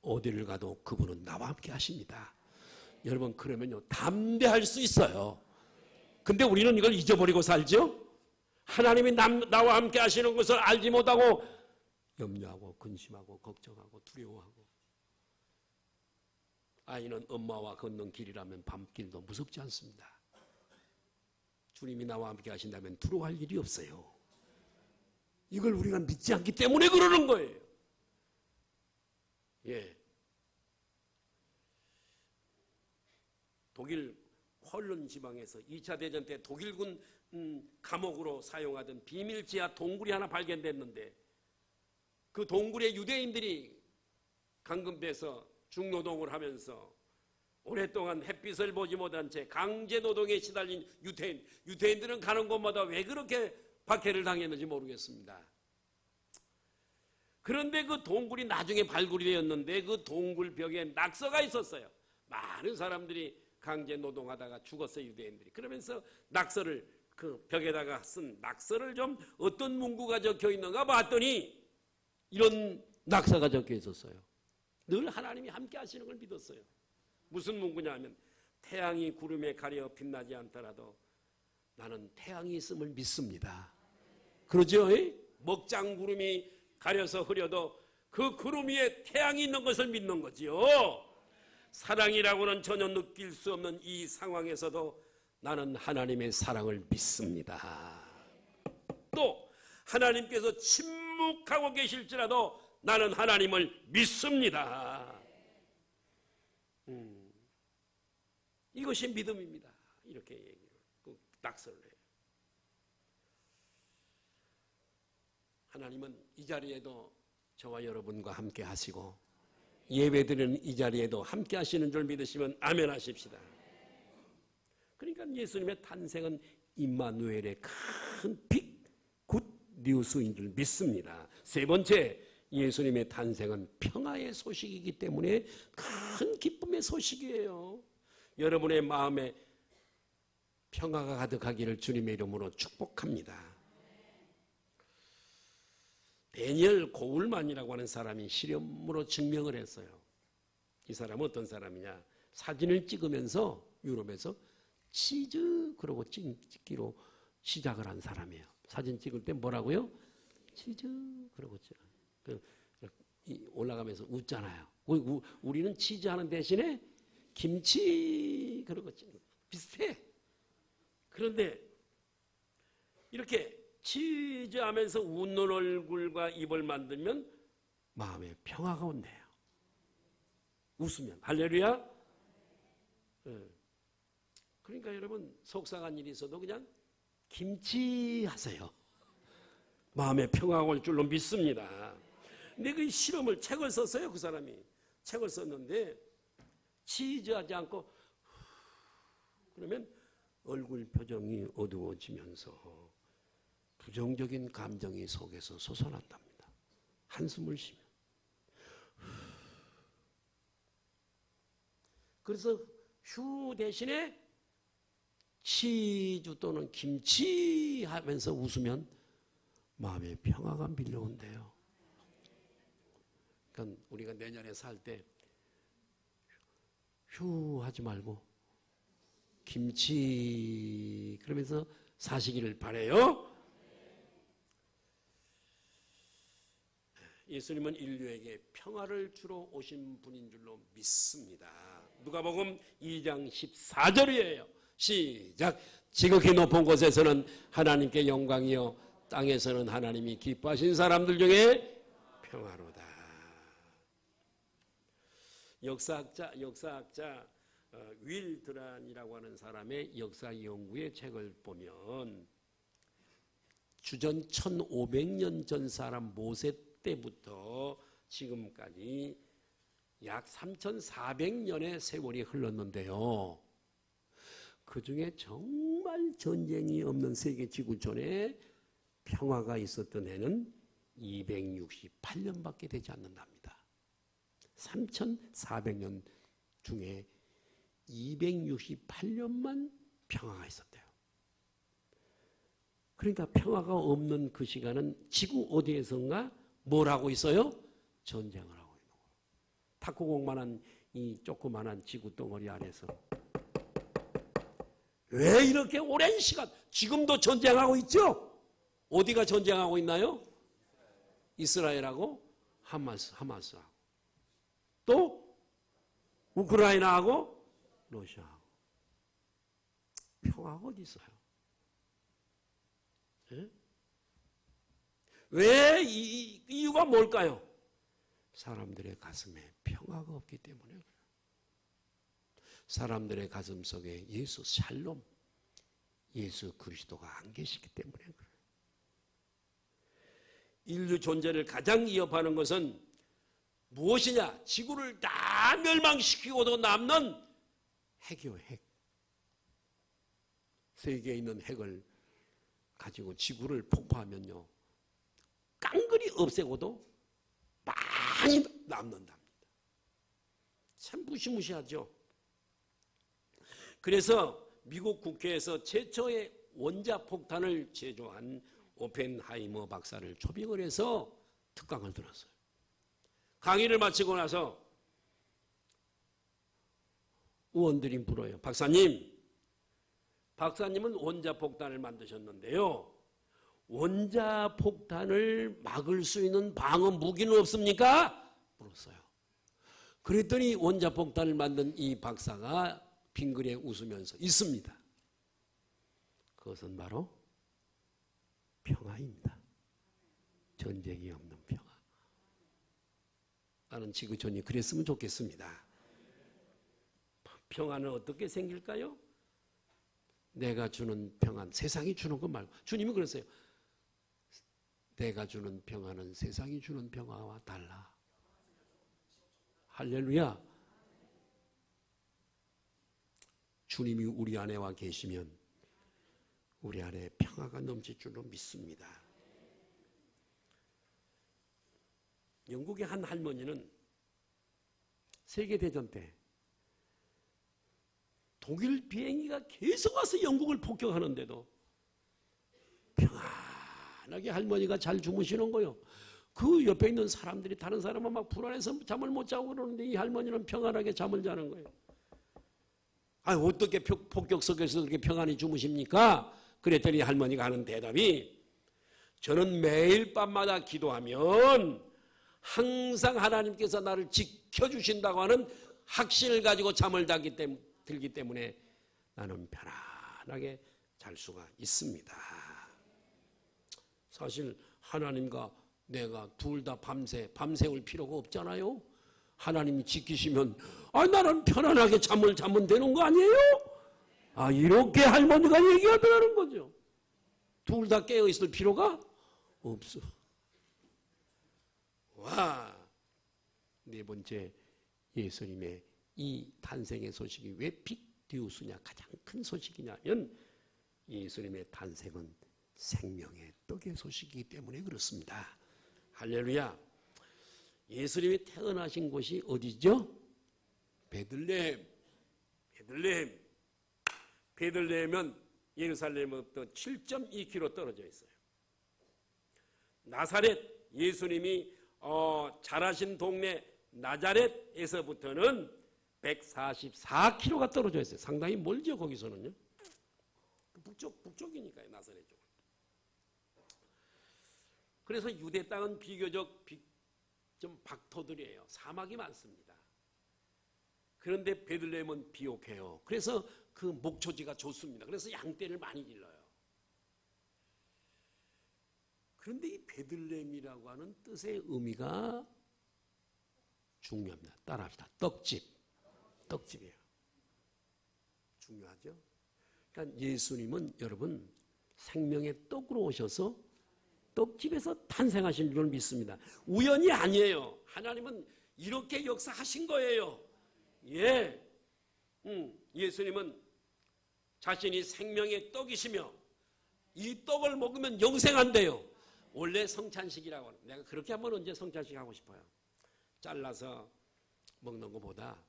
어디를 가도 그분은 나와 함께 하십니다. 여러분, 그러면요 담대할 수 있어요. 근데 우리는 이걸 잊어버리고 살죠. 하나님이 나와 함께 하시는 것을 알지 못하고 염려하고 근심하고 걱정하고 두려워하고, 아이는 엄마와 걷는 길이라면 밤길도 무섭지 않습니다. 주님이 나와 함께 하신다면 두려워할 일이 없어요. 이걸 우리가 믿지 않기 때문에 그러는 거예요. 예. 독일 헐른 지방에서 2차 대전 때 독일군 감옥으로 사용하던 비밀 지하 동굴이 하나 발견됐는데, 그 동굴에 유대인들이 감금돼서 중노동을 하면서 오랫동안 햇빛을 보지 못한 채 강제 노동에 시달린 유대인들은 가는 곳마다 왜 그렇게 박해를 당했는지 모르겠습니다. 그런데 그 동굴이 나중에 발굴이 되었는데 그 동굴 벽에 낙서가 있었어요. 많은 사람들이 강제 노동하다가 죽었어요, 유대인들이. 그러면서 낙서를, 그 벽에다가 쓴 낙서를 좀 어떤 문구가 적혀 있는가 봤더니 이런 낙서가 적혀 있었어요. 늘 하나님이 함께 하시는 걸 믿었어요. 무슨 문구냐 하면, 태양이 구름에 가려 빛나지 않더라도 나는 태양이 있음을 믿습니다. 그러죠? 먹장 구름이 가려서 흐려도 그 구름 위에 태양이 있는 것을 믿는 거지요. 사랑이라고는 전혀 느낄 수 없는 이 상황에서도 나는 하나님의 사랑을 믿습니다. 또 하나님께서 침묵하고 계실지라도 나는 하나님을 믿습니다. 이것이 믿음입니다. 이렇게 얘기를 낙서를 해요. 하나님은 이 자리에도 저와 여러분과 함께 하시고 예배드리는 이 자리에도 함께 하시는 줄 믿으시면 아멘 하십시다. 그러니까 예수님의 탄생은 임마누엘의 큰 빅 굿 뉴스인 줄 믿습니다. 세 번째, 예수님의 탄생은 평화의 소식이기 때문에 큰 기쁨의 소식이에요. 여러분의 마음에 평화가 가득하기를 주님의 이름으로 축복합니다. 데니엘 고울만이라고 하는 사람이 실험으로 증명을 했어요. 이 사람은 어떤 사람이냐? 사진을 찍으면서 유럽에서 치즈 그러고 찍기로 시작을 한 사람이에요. 사진 찍을 때 뭐라고요? 치즈 그러고 올라가면서 웃잖아요. 우리는 치즈 하는 대신에 김치 그러고 비슷해. 그런데 이렇게 치즈 하면서 웃는 얼굴과 입을 만들면 마음에 평화가 온대요. 웃으면. 할렐루야. 그러니까 여러분 속상한 일이 있어도 그냥 김치 하세요. 마음에 평화가 올 줄로 믿습니다. 근데 그 실험을 책을 썼어요. 그 사람이 책을 썼는데 치즈 하지 않고 그러면 얼굴 표정이 어두워지면서 부정적인 감정이 속에서 솟아난답니다. 한숨을 쉬면. 그래서 휴 대신에 치즈 또는 김치 하면서 웃으면 마음에 평화가 밀려온대요. 그러니까 우리가 내년에 살 때 휴 하지 말고 김치 그러면서 사시기를 바라요. 예수님은 인류에게 평화를 주러 오신 분인 줄로 믿습니다. 누가복음 2장 14절이에요. 시작. 지극히 높은 곳에서는 하나님께 영광이요 땅에서는 하나님이 기뻐하신 사람들 중에 평화로다. 역사학자 윌 드란이라고 하는 사람의 역사 연구의 책을 보면 주전 1500년 전 사람 모세 때부터 지금까지 약 3400년의 세월이 흘렀는데요. 그 중에 정말 전쟁이 없는 세계 지구촌에 평화가 있었던 해는 268년밖에 되지 않는답니다. 3400년 중에 268년만 평화가 있었대요. 그러니까 평화가 없는 그 시간은 지구 어디에선가 뭘 하고 있어요? 전쟁을 하고 있는 거예요. 탁구공만한 이 조그만한 지구 덩어리 안에서 왜 이렇게 오랜 시간 지금도 전쟁하고 있죠? 어디가 전쟁하고 있나요? 이스라엘하고 하마스하고 또 우크라이나하고 러시아하고. 평화가 어디 있어요? 예? 왜 이유가 뭘까요? 사람들의 가슴에 평화가 없기 때문에 그래요. 사람들의 가슴 속에 예수 샬롬, 예수 그리스도가 안 계시기 때문에 그래요. 인류 존재를 가장 위협하는 것은 무엇이냐? 지구를 다 멸망시키고도 남는 핵이요, 핵. 세계에 있는 핵을 가지고 지구를 폭파하면요, 깡그리 없애고도 많이 남는답니다. 참 무시무시하죠. 그래서 미국 국회에서 최초의 원자폭탄을 제조한 오펜하이머 박사를 초빙을 해서 특강을 들었어요. 강의를 마치고 나서 의원들이 물어요. 박사님은 원자폭탄을 만드셨는데요. 원자폭탄을 막을 수 있는 방어 무기는 없습니까? 물었어요. 그랬더니 원자폭탄을 만든 이 박사가 빙그레 웃으면서 있습니다. 그것은 바로 평화입니다. 전쟁이 없는 평화. 나는 지구촌이 그랬으면 좋겠습니다. 평화는 어떻게 생길까요? 내가 주는 평안, 세상이 주는 것 말고. 주님이 그랬어요. 내가 주는 평화는 세상이 주는 평화와 달라. 할렐루야. 주님이 우리 안에 와 계시면 우리 안에 평화가 넘칠 줄로 믿습니다. 영국의 한 할머니는 세계대전 때 독일 비행기가 계속 와서 영국을 폭격하는데도 평안하게 할머니가 잘 주무시는 거예요. 그 옆에 있는 사람들이, 다른 사람은 막 불안해서 잠을 못 자고 그러는데 이 할머니는 평안하게 잠을 자는 거예요. 아니, 어떻게 폭격 속에서 그렇게 평안히 주무십니까? 그랬더니 할머니가 하는 대답이, 저는 매일 밤마다 기도하면 항상 하나님께서 나를 지켜주신다고 하는 확신을 가지고 잠을 들기 때문에 나는 편안하게 잘 수가 있습니다. 사실 하나님과 내가 둘 다 밤새울 필요가 없잖아요. 하나님이 지키시면 나는 편안하게 잠을 자면 되는 거 아니에요? 이렇게 할머니가 얘기하더라는 거죠. 둘 다 깨어있을 필요가 없어. 와, 네 번째, 예수님의 이 탄생의 소식이 왜 빅뉴스냐, 가장 큰 소식이냐면 예수님의 탄생은 생명의 떡의 소식이기 때문에 그렇습니다. 할렐루야. 예수님이 태어나신 곳이 어디죠? 베들레헴. 베들레헴은 예루살렘으로부터 7.2km 떨어져 있어요. 나사렛, 예수님이 자라신 동네 나자렛에서부터는 144km가 떨어져 있어요. 상당히 멀죠, 거기서는요. 북쪽이니까요, 나사렛 쪽. 그래서 유대 땅은 비교적 좀 박토들이에요. 사막이 많습니다. 그런데 베들레헴은 비옥해요. 그래서 그 목초지가 좋습니다. 그래서 양떼를 많이 길러요. 그런데 이 베들레헴이라고 하는 뜻의 의미가 중요합니다. 따라합시다. 떡집이에요. 중요하죠? 그러니까 예수님은 여러분 생명의 떡으로 오셔서 떡집에서 탄생하신 줄 믿습니다. 우연이 아니에요. 하나님은 이렇게 역사하신 거예요. 예. 예수님은 자신이 생명의 떡이시며 이 떡을 먹으면 영생한대요. 원래 성찬식이라고 하는, 내가 그렇게 한번 언제 성찬식 하고 싶어요. 잘라서 먹는 것보다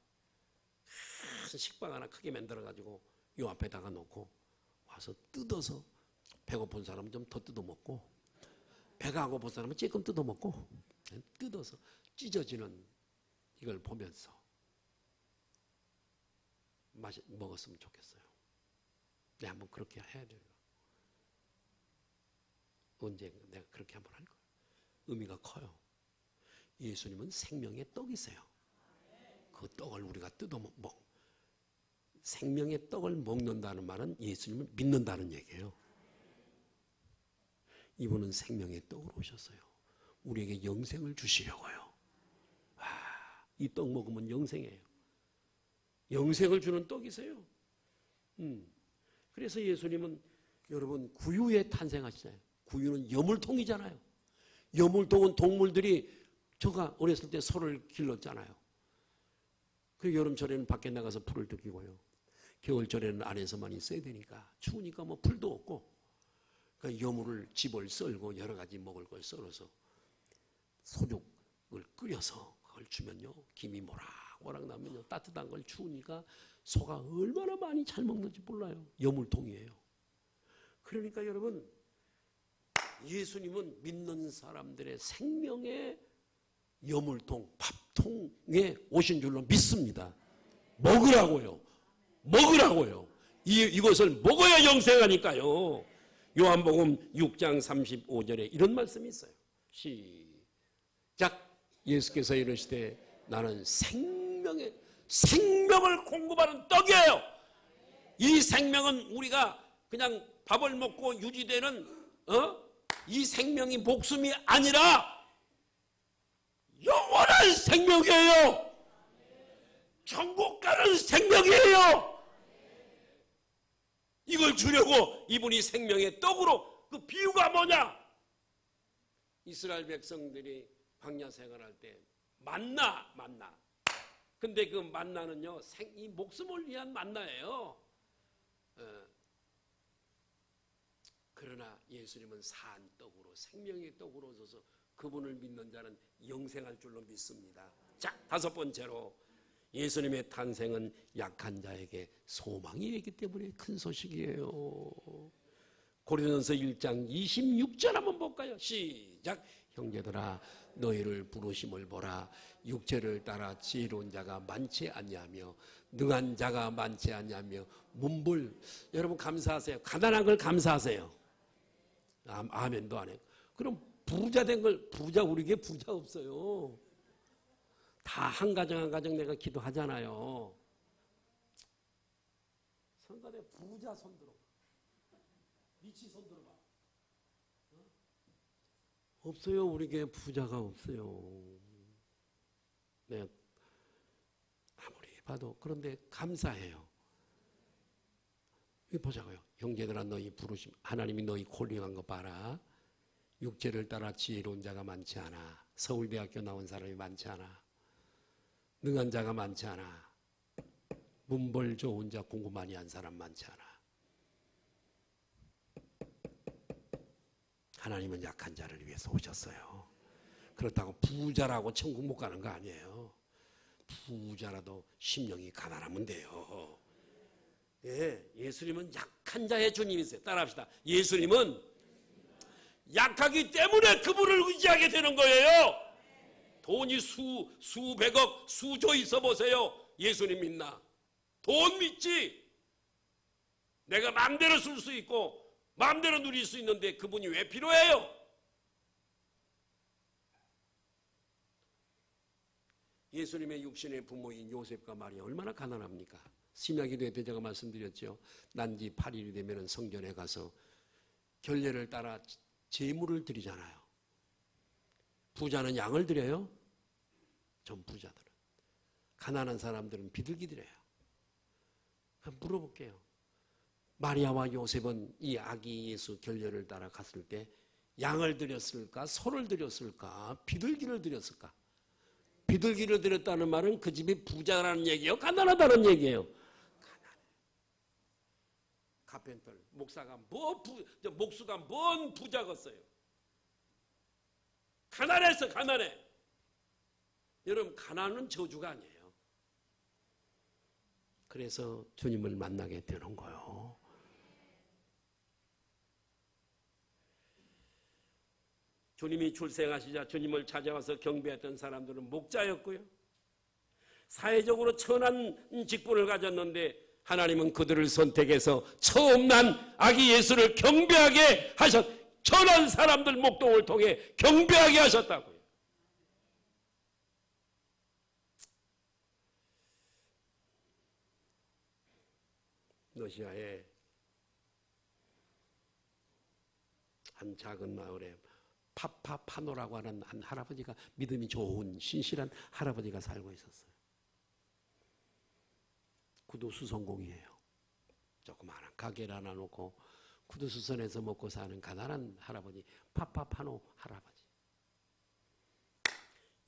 큰 식빵 하나 크게 만들어가지고 요 앞에다가 놓고 와서 뜯어서 배고픈 사람은 좀 더 뜯어 먹고 배가 안 고픈 사람은 조금 뜯어 먹고 뜯어서 찢어지는 이걸 보면서 먹었으면 좋겠어요. 네, 한번 그렇게 해야 돼요. 언제 내가 그렇게 한번 할 거예요. 의미가 커요. 예수님은 생명의 떡이세요. 그 떡을 우리가 뜯어 생명의 떡을 먹는다는 말은 예수님을 믿는다는 얘기예요. 이분은 생명의 떡으로 오셨어요. 우리에게 영생을 주시려고요. 이 떡 먹으면 영생해요. 영생을 주는 떡이세요. 그래서 예수님은 여러분 구유에 탄생하시잖아요. 구유는 여물통이잖아요. 여물통은 동물들이 저가 어렸을 때 소를 길렀잖아요. 그 여름철에는 밖에 나가서 풀을 뜯기고요. 겨울철에는 안에서만 있어야 되니까 추우니까 뭐 풀도 없고 그 여물을 집을 썰고 여러 가지 먹을 걸 썰어서 소죽을 끓여서 그걸 주면요 김이 모락모락 나면요 따뜻한 걸 추우니까 소가 얼마나 많이 잘 먹는지 몰라요. 여물통이에요. 그러니까 여러분 예수님은 믿는 사람들의 생명의 여물통, 밥통에 오신 줄로 믿습니다. 먹으라고요. 이것을 먹어야 영생하니까요. 요한복음 6장 35절에 이런 말씀이 있어요. 시작. 예수께서 이르시되 나는 생명을 공급하는 떡이에요. 이 생명은 우리가 그냥 밥을 먹고 유지되는 이 생명이 목숨이 아니라 영원한 생명이에요. 천국 가는 생명이에요. 이걸 주려고 이분이 생명의 떡으로, 그 비유가 뭐냐? 이스라엘 백성들이 광야 생활할 때 만나. 근데 그 만나는요, 이 목숨을 위한 만나예요. 그러나 예수님은 산 떡으로, 생명의 떡으로 오셔서 그분을 믿는 자는 영생할 줄로 믿습니다. 자, 다섯 번째로 예수님의 탄생은 약한 자에게 소망이 있기 때문에 큰 소식이에요. 고린도전서 1장 26절 한번 볼까요? 시작. 형제들아 너희를 부르심을 보라. 육체를 따라 지혜로운 자가 많지 아니하며 능한 자가 많지 아니하며 문불. 여러분 감사하세요. 가난한 걸 감사하세요. 아멘도 안 해요. 그럼 부자 된 걸, 우리 교회 부자 없어요. 다 한 가정 내가 기도하잖아요. 성가대 부자 손 들어봐. 미치 손 들어봐. 없어요. 우리 교회 부자가 없어요. 네. 아무리 봐도. 그런데 감사해요. 보자고요. 형제들아 너희 부르심, 하나님이 너희 콜링한 거 봐라. 육체를 따라 지혜로운 자가 많지 않아. 서울대학교 나온 사람이 많지 않아. 능한 자가 많지 않아. 문벌 좋은 자, 공부 많이 한 사람 많지 않아. 하나님은 약한 자를 위해서 오셨어요. 그렇다고 부자라고 천국 못 가는 거 아니에요. 부자라도 심령이 가난하면 돼요. 예, 예수님은 약한 자의 주님이세요. 따라합시다. 예수님은 약하기 때문에 그분을 의지하게 되는 거예요. 돈이 수백억, 수조 있어 보세요. 예수님 믿나? 돈 믿지. 내가 마음대로 쓸 수 있고 마음대로 누릴 수 있는데 그분이 왜 필요해요? 예수님의 육신의 부모인 요셉과 마리아 얼마나 가난합니까? 신약기도에 때 제가 말씀드렸죠. 난지 8일이 되면 성전에 가서 결례를 따라 제물을 드리잖아요. 부자는 양을 드려요. 전 부자들은. 가난한 사람들은 비둘기 드려요. 물어볼게요. 마리아와 요셉은 이 아기 예수 결례를 따라 갔을 때 양을 드렸을까? 소를 드렸을까? 비둘기를 드렸을까? 비둘기를 드렸다는 말은 그 집이 부자라는 얘기예요? 가난하다는 얘기예요? 가난해. 카펜터 목사가 목수가 뭔 부자겠어요? 가난했어, 가난해. 여러분, 가난은 저주가 아니에요. 그래서 주님을 만나게 되는 거예요. 주님이 출생하시자 주님을 찾아와서 경배했던 사람들은 목자였고요. 사회적으로 천한 직분을 가졌는데 하나님은 그들을 선택해서 처음 난 아기 예수를 경배하게 천한 사람들 목동을 통해 경배하게 하셨다고요. 러시아의 한 작은 마을에 파파파노라고 하는 한 할아버지가, 믿음이 좋은 신실한 할아버지가 살고 있었어요. 구두수선공이에요. 조그마한 가게를 하나 놓고 구두수선에서 먹고 사는 가난한 할아버지, 파파파노 할아버지.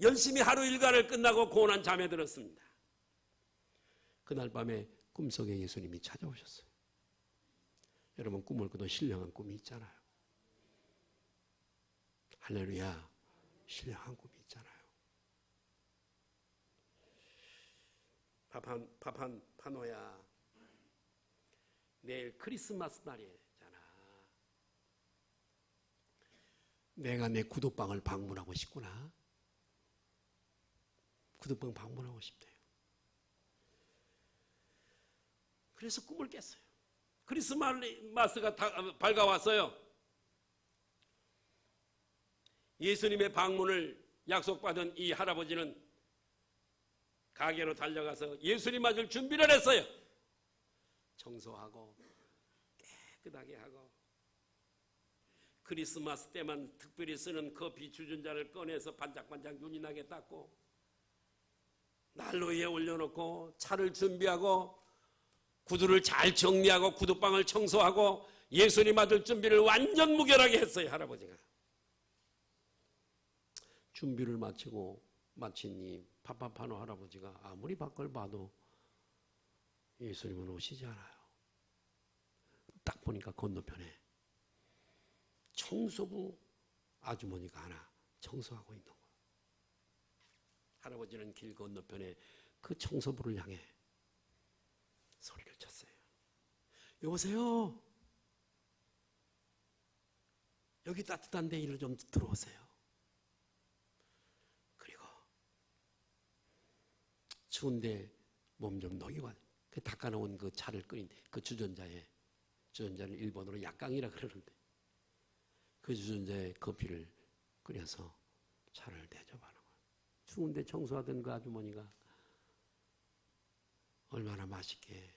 열심히 하루 일과를 끝나고 고난 잠에 들었습니다. 그날 밤에 꿈속에 예수님이 찾아오셨어요. 여러분, 꿈을 꿔도 신령한 꿈이 있잖아요. 할렐루야, 신령한 꿈이 있잖아요. 파파노야, 내일 크리스마스 날이잖아. 내가 내 구두방을 방문하고 싶구나. 구두방 방문하고 싶대요. 그래서 꿈을 깼어요. 크리스마스가 밝아왔어요. 예수님의 방문을 약속받은 이 할아버지는 가게로 달려가서 예수님 맞을 준비를 했어요. 청소하고 깨끗하게 하고 크리스마스 때만 특별히 쓰는 커피 주전자를 꺼내서 반짝반짝 눈이 나게 닦고 난로 위에 올려놓고 차를 준비하고 구두를 잘 정리하고 구두방을 청소하고 예수님 맞을 준비를 완전 무결하게 했어요. 할아버지가. 준비를 마치니 파파파노 할아버지가 아무리 밖을 봐도 예수님은 오시지 않아요. 딱 보니까 건너편에 청소부 아주머니가 하나 청소하고 있는 거예요. 할아버지는 길 건너편에 그 청소부를 향해 소리를 쳤어요. 여보세요? 여기 따뜻한 데 일을 좀 들어오세요. 그리고 추운데 몸 좀 녹이고 그 닦아놓은 그 차를 끓인 그 주전자를 일본어로 약강이라 그러는데 그 주전자에 커피를 끓여서 차를 대접하는 거예요. 추운데 청소하던 그 아주머니가 얼마나 맛있게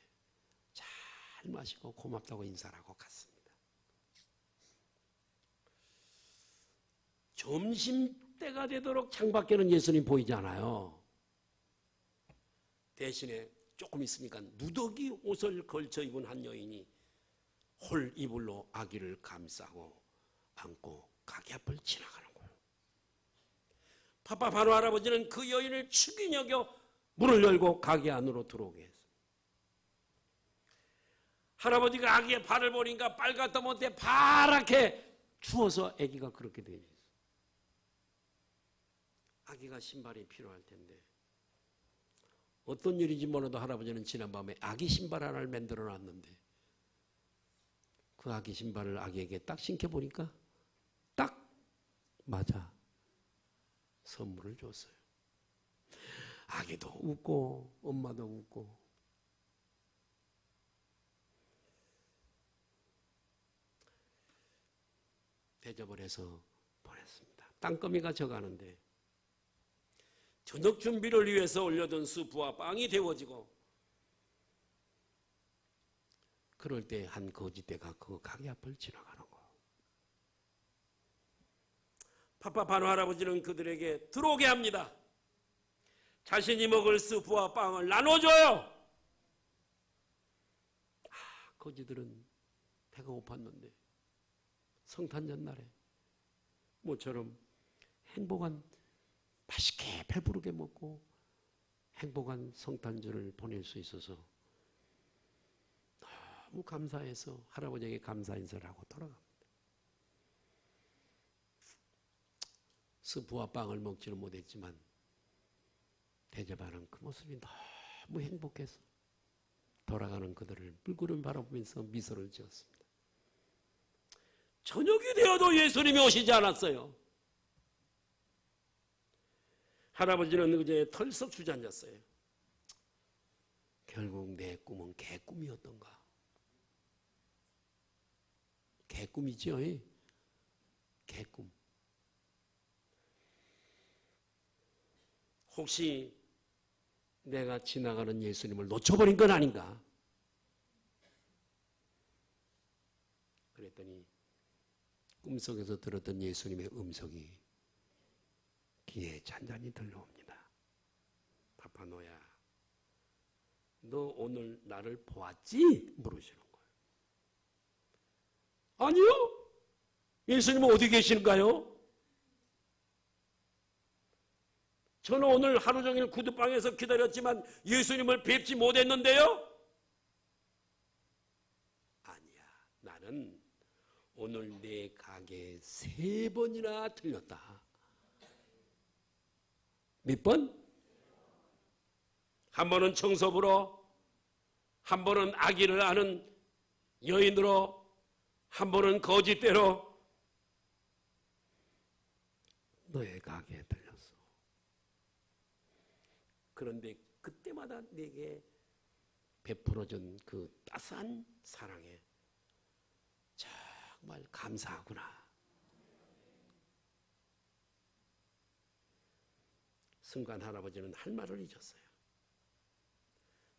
잘 마시고 고맙다고 인사를 하고 갔습니다. 점심때가 되도록 창밖에는 예수님 보이지 않아요. 대신에 조금 있으니까 누더기 옷을 걸쳐 입은 한 여인이 홀 이불로 아기를 감싸고 안고 가게 앞을 지나가는 거예요. 파파파노 할아버지는 그 여인을 축이 여겨 문을 열고 가게 안으로 들어오게 했어요. 할아버지가 아기의 발을 보니까 빨갛다 못해 파랗게 추워서 아기가 그렇게 되어 있어요. 아기가 신발이 필요할 텐데 어떤 일인지 몰라도 할아버지는 지난밤에 아기 신발 하나를 만들어 놨는데 그 아기 신발을 아기에게 딱 신겨보니까 딱 맞아 선물을 줬어요. 아기도 웃고 엄마도 웃고 대접을 해서 보냈습니다. 땅거미가 져가는데 저녁 준비를 위해서 올려둔 수프와 빵이 데워지고 그럴 때 한 거지대가 그 가게 앞을 지나가는 거예요. 파파파노 할아버지는 그들에게 들어오게 합니다. 자신이 먹을 수프와 빵을 나눠줘요. 거지들은 배가 고팠는데 성탄절 날에 모처럼 행복한 맛있게 배부르게 먹고 행복한 성탄절을 보낼 수 있어서 너무 감사해서 할아버지에게 감사 인사를 하고 돌아갑니다. 스프와 빵을 먹지는 못했지만 대접하는 그 모습이 너무 행복해서 돌아가는 그들을 물끄러미 바라보면서 미소를 지었습니다. 저녁이 되어도 예수님이 오시지 않았어요. 할아버지는 그제 털썩 주저앉았어요. 결국 내 꿈은 개꿈이었던가. 개꿈이죠. 개꿈. 혹시 내가 지나가는 예수님을 놓쳐버린 건 아닌가? 그랬더니 꿈속에서 들었던 예수님의 음성이 귀에 잔잔히 들려옵니다. 파파노야, 너 오늘 나를 보았지? 물으시는 거예요. 아니요. 예수님은 어디 계시는가요? 저는 오늘 하루 종일 구두방에서 기다렸지만 예수님을 뵙지 못했는데요. 아니야. 나는 오늘 내 가게에 3번이나 들렸다. 몇 번? 한 번은 청소부로, 한 번은 아기를 아는 여인으로, 한 번은 거짓대로 너의 가게에 들렸어. 그런데 그때마다 내게 베풀어준 그 따스한 사랑에 정말 감사하구나. 순간 할아버지는 할 말을 잊었어요.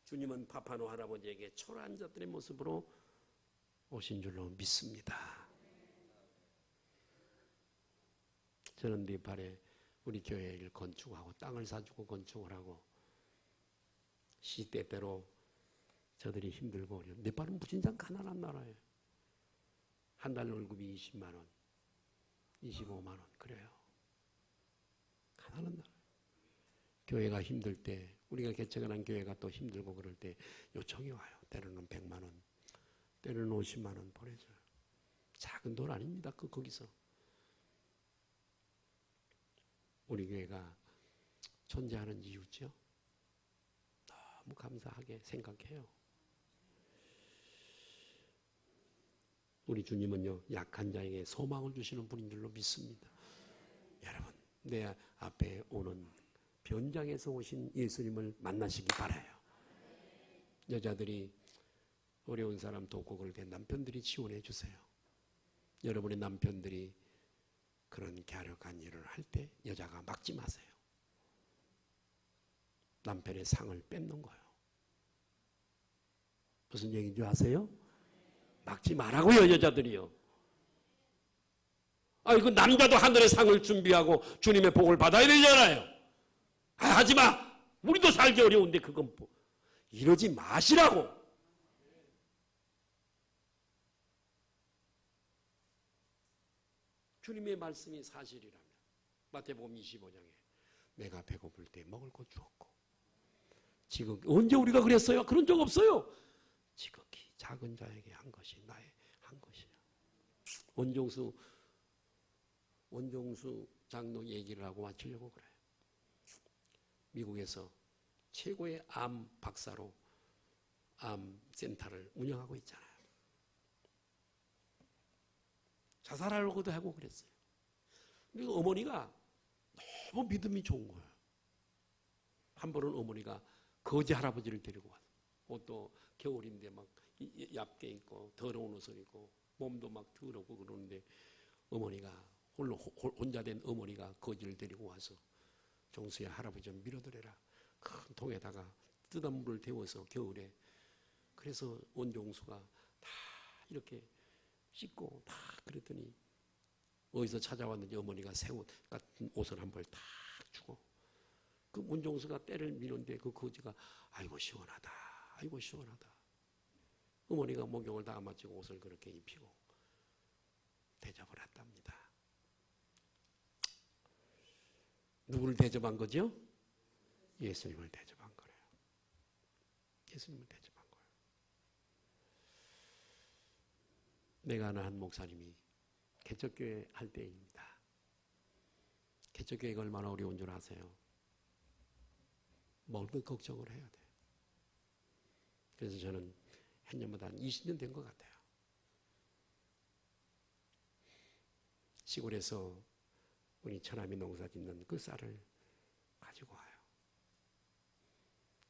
주님은 파파노 할아버지에게 초라앉았던 모습으로 오신 줄로 믿습니다. 저는 네 발에 우리 교회를 건축하고 땅을 사주고 건축을 하고 시대대로 저들이 힘들고 어려워. 네팔은 무진장 가난한 나라예요. 한 달 월급이 20만 원, 25만 원 그래요. 가난한 나라. 교회가 힘들 때 우리가 개척한 교회가 또 힘들고 그럴 때 요청이 와요. 때로는 100만 원, 때로는 50만 원 보내줘요. 작은 돈 아닙니다. 거기서. 우리 교회가 존재하는 이유죠. 너무 감사하게 생각해요. 우리 주님은요, 약한 자에게 소망을 주시는 분인 줄로 믿습니다. 여러분, 내 앞에 오는 변장에서 오신 예수님을 만나시기 바라요. 여자들이 어려운 사람 돕고 그럴 때 남편들이 지원해 주세요. 여러분의 남편들이 그런 갸륵한 일을 할 때 여자가 막지 마세요. 남편의 상을 뺏는 거예요. 무슨 얘기인지 아세요? 막지 말라고요, 여자들이요. 그 남자도 하늘의 상을 준비하고 주님의 복을 받아야 되잖아요. 하지 마. 우리도 살기 어려운데 그건 뭐. 이러지 마시라고. 주님의 말씀이 사실이라면 마태복음 25장에 내가 배고플 때 먹을 것 주었고 지극히 언제 우리가 그랬어요? 그런 적 없어요. 지극히 작은 자에게 한 것이 나의 한 것이야. 원종수 장로 얘기를 하고 마치려고 그래요. 미국에서 최고의 암 박사로 암 센터를 운영하고 있잖아요. 자살하려고도 하고 그랬어요. 그리고 어머니가 너무 믿음이 좋은 거예요. 한 번은 어머니가 거지 할아버지를 데리고 와서 옷도 겨울인데 막 얇게 입고 더러운 옷을 입고 몸도 막 더럽고 그러는데 어머니가 혼자 된 어머니가 거지를 데리고 와서 종수야 할아버지 좀 밀어드려라. 큰 통에다가 뜨던 물을 데워서 겨울에 그래서 원종수가 다 이렇게 씻고 다 그랬더니 어디서 찾아왔는지 어머니가 새 옷 같은 옷을 한 벌 딱 주고 그 원종수가 때를 미는데 그 거지가 아이고 시원하다 아이고 시원하다. 어머니가 목욕을 다 마치고 옷을 그렇게 입히고 대접을 했답니다. 누구를 대접한 거죠? 예수님을 대접한 거래요. 예수님을 대접한 거예요. 내가 아는 한 목사님이 개척교회 할 때입니다. 개척교회가 얼마나 어려운 줄 아세요? 먹을 것 걱정을 해야 돼요. 그래서 저는 했냐마다 한 20년 된 것 같아요. 시골에서 우리 처남이 농사 짓는 그 쌀을 가지고 와요.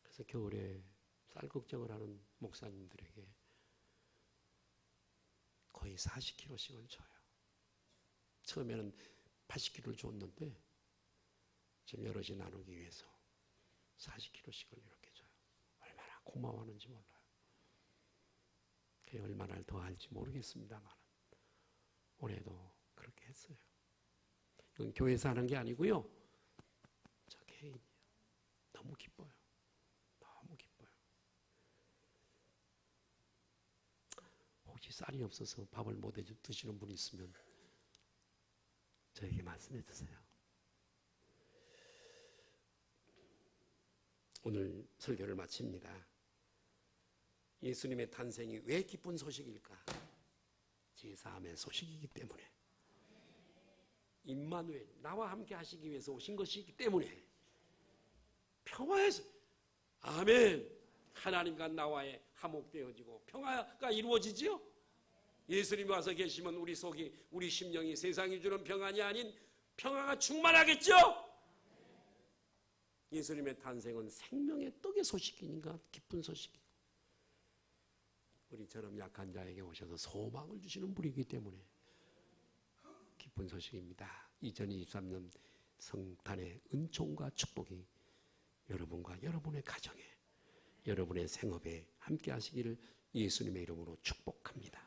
그래서 겨울에 쌀 걱정을 하는 목사님들에게 거의 40kg씩을 줘요. 처음에는 80kg를 줬는데 지금 여럿이 나누기 위해서 40kg씩을 이렇게 줘요. 얼마나 고마워하는지 몰라요. 그게 얼마나 더 할지 모르겠습니다만 올해도 그렇게 했어요. 이건 교회에서 하는 게 아니고요. 저 개인이에요. 너무 기뻐요. 너무 기뻐요. 혹시 쌀이 없어서 밥을 못 드시는 분이 있으면 저에게 말씀해 주세요. 오늘 설교를 마칩니다. 예수님의 탄생이 왜 기쁜 소식일까? 제사함의 소식이기 때문에 임마누엘 나와 함께 하시기 위해서 오신 것이기 때문에 평화에서 아멘 하나님과 나와의 화목되어지고 평화가 이루어지지요. 예수님이 와서 계시면 우리 속이 우리 심령이 세상이 주는 평안이 아닌 평화가 충만하겠죠. 예수님의 탄생은 생명의 떡의 소식이니까 기쁜 소식이고 우리처럼 약한 자에게 오셔서 소망을 주시는 분이기 때문에 기쁜 소식입니다. 2023년 성탄의 은총과 축복이 여러분과 여러분의 가정에 여러분의 생업에 함께 하시기를 예수님의 이름으로 축복합니다.